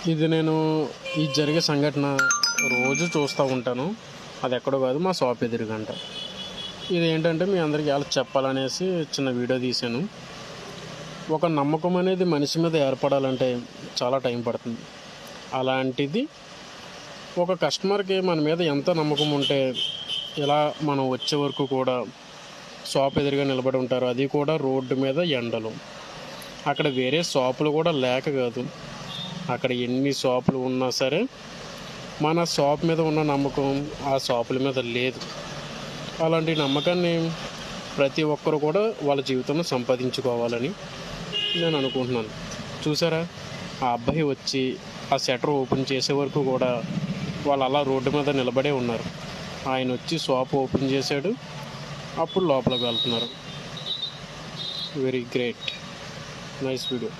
ఇది నేను ఈ జరిగే సంఘటన రోజు చూస్తూ ఉంటాను. అది ఎక్కడో కాదు, మా షాప్ ఎదురుగంట. ఇది ఏంటంటే మీ అందరికీ ఎలా చెప్పాలనేసి చిన్న వీడియో తీశాను. ఒక నమ్మకం అనేది మనిషి మీద ఏర్పడాలంటే చాలా టైం పడుతుంది. అలాంటిది ఒక కస్టమర్కి మన మీద ఎంత నమ్మకం ఉంటే ఇలా మనం వచ్చే వరకు కూడా షాప్ ఎదురుగా నిలబడి ఉంటారు. అది కూడా రోడ్డు మీద ఎండలు. అక్కడ వేరే షాపులు కూడా లేక కాదు, అక్కడ ఎన్ని షాపులు ఉన్నా సరే మన షాప్ మీద ఉన్న నమ్మకం ఆ షాపుల మీద లేదు. అలాంటి నమ్మకాన్ని ప్రతి ఒక్కరు కూడా వాళ్ళ జీవితంలో సంపాదించుకోవాలని నేను అనుకుంటున్నాను. చూసారా, ఆ అబ్బాయి వచ్చి ఆ షట్టర్ ఓపెన్ చేసే వరకు కూడా వాళ్ళు అలా రోడ్డు మీద నిలబడే ఉన్నారు. ఆయన వచ్చి షాప్ ఓపెన్ చేశాడు, అప్పుడు లోపలికి వెళ్తున్నారు. Very great, nice video.